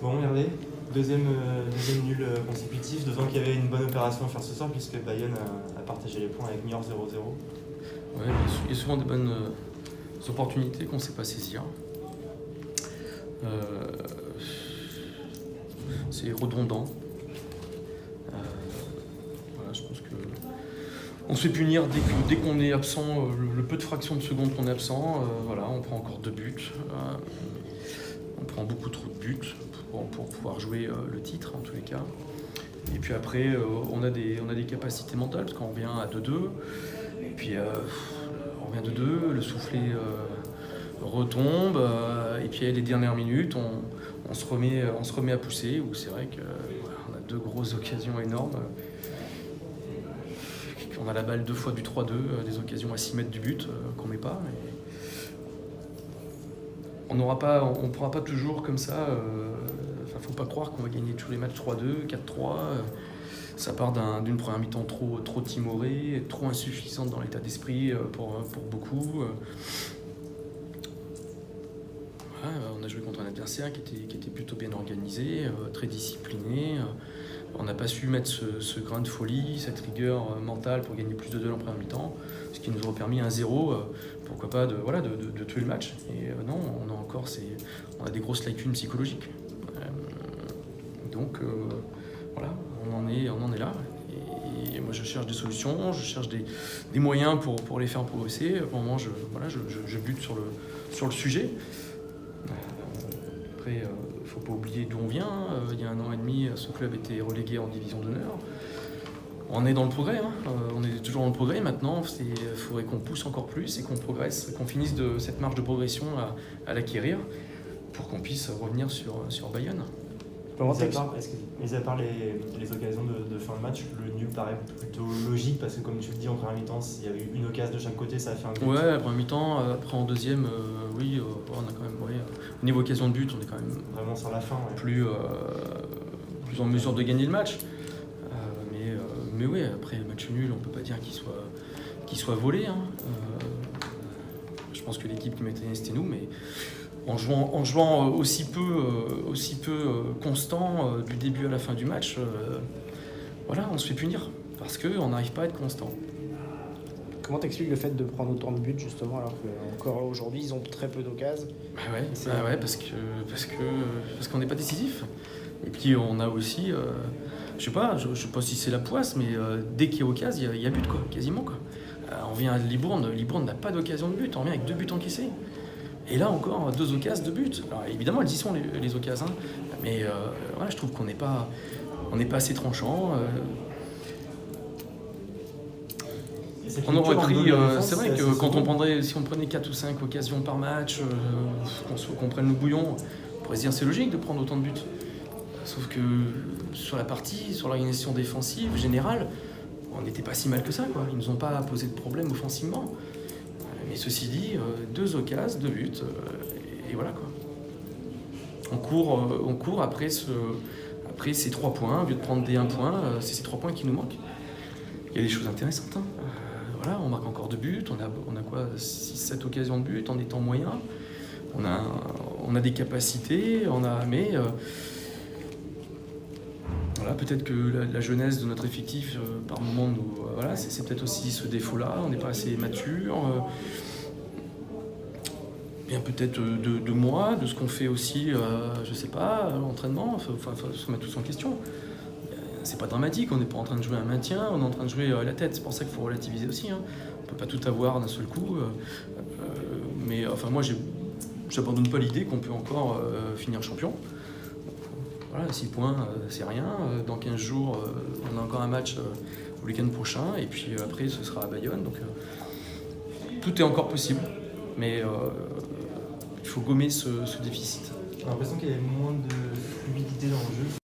Bon, Hervé, deuxième nul consécutif, d'autant qu'il y avait une bonne opération à faire ce soir puisque Bayonne a partagé les points avec Niort 0-0. Ouais, il y a souvent des bonnes opportunités qu'on ne sait pas saisir. C'est redondant. Voilà, je pense que on se fait punir dès qu'on est absent, le peu de fractions de seconde qu'on est absent. Voilà, on prend encore 2 buts. On prend beaucoup trop de buts pour pouvoir jouer le titre en tous les cas. Et puis après, on a des capacités mentales parce qu'on revient à 2-2. Et puis on revient de 2, le soufflet retombe. Et puis les dernières minutes, on se remet à pousser. Où c'est vrai qu'on a 2 grosses occasions énormes. On a la balle 2 fois du 3-2, des occasions à 6 mètres du but qu'on met pas. Et on ne pourra pas toujours comme ça. Faut pas croire qu'on va gagner tous les matchs 3-2, 4-3. Ça part d'une première mi-temps trop timorée, trop insuffisante dans l'état d'esprit pour beaucoup. Voilà, on a joué contre un adversaire qui était plutôt bien organisé, très discipliné. On n'a pas su mettre ce grain de folie, cette rigueur mentale pour gagner plus de 2 en première mi-temps, ce qui nous aurait permis un 0, pourquoi pas de tuer le match. Et non, on a des grosses lacunes psychologiques. Donc voilà, on en est là. Et moi je cherche des solutions, je cherche des moyens pour les faire progresser. Pour le moment, je bute sur le sujet. Après, il ne faut pas oublier d'où on vient. Il y a 1 an et demi, ce club était relégué en division d'honneur. On est dans le progrès, on est toujours dans le progrès. Maintenant, il faudrait qu'on pousse encore plus et qu'on progresse, qu'on finisse de cette marge de progression à l'acquérir pour qu'on puisse revenir sur Bayonne. Mis à part les occasions de fin de match, le nul paraît plutôt logique parce que comme tu le dis en première mi-temps, s'il y avait eu une occasion de chaque côté, ça a fait un but. Ouais, en première mi-temps, après en deuxième, oui, on a quand même, au niveau occasion de but, on est quand même vraiment sur la fin, plus en mesure de gagner le match. Mais oui, après le match nul, on peut pas dire qu'il soit volé. Je pense que l'équipe qui m'était c'était nous, mais en jouant aussi peu constant du début à la fin du match, on se fait punir parce qu'on n'arrive pas à être constant. Comment t'expliques le fait de prendre autant de buts justement alors qu'encore aujourd'hui ils ont très peu d'occasions? Parce qu'on n'est pas décisif. Et puis on a aussi, je sais pas si c'est la poisse, mais dès qu'il y a occasion, il y a but quoi, quasiment quoi. On vient à Libourne n'a pas d'occasion de but, on vient avec 2 buts encaissés. Et là encore, 2 occasions, 2 buts. Alors évidemment, elles y sont les occasions, mais je trouve qu'on n'est pas assez tranchant. On aurait pris, c'est vrai que quand si on prenait 4 ou 5 occasions par match, qu'on prenne le bouillon, on pourrait se dire c'est logique de prendre autant de buts. Sauf que sur l'organisation défensive générale, on n'était pas si mal que ça, quoi. Ils ne nous ont pas posé de problème offensivement. Mais ceci dit, 2 occasions, 2 buts, et voilà quoi. On court après ces 3 points, au lieu de prendre des 1 point, c'est ces 3 points qui nous manquent. Il y a des choses intéressantes. On marque encore 2 buts, on a quoi, 6-7 occasions de but en étant moyen. On a des capacités, mais peut-être que la jeunesse de notre effectif, par moment, c'est peut-être aussi ce défaut-là. On n'est pas assez mature. Bien peut-être de moi, de ce qu'on fait aussi, je sais pas, l'entraînement. Faut se remettre tous en question. C'est pas dramatique, on n'est pas en train de jouer un maintien, on est en train de jouer la tête. C'est pour ça qu'il faut relativiser aussi. On peut pas tout avoir d'un seul coup. Mais moi, j'abandonne pas l'idée qu'on peut encore finir champion. 6 points, c'est rien. Dans 15 jours, on a encore un match au week-end prochain. Et puis après, ce sera à Bayonne. Donc tout est encore possible. Mais il faut gommer ce déficit. J'ai l'impression qu'il y avait moins de fluidité dans le jeu.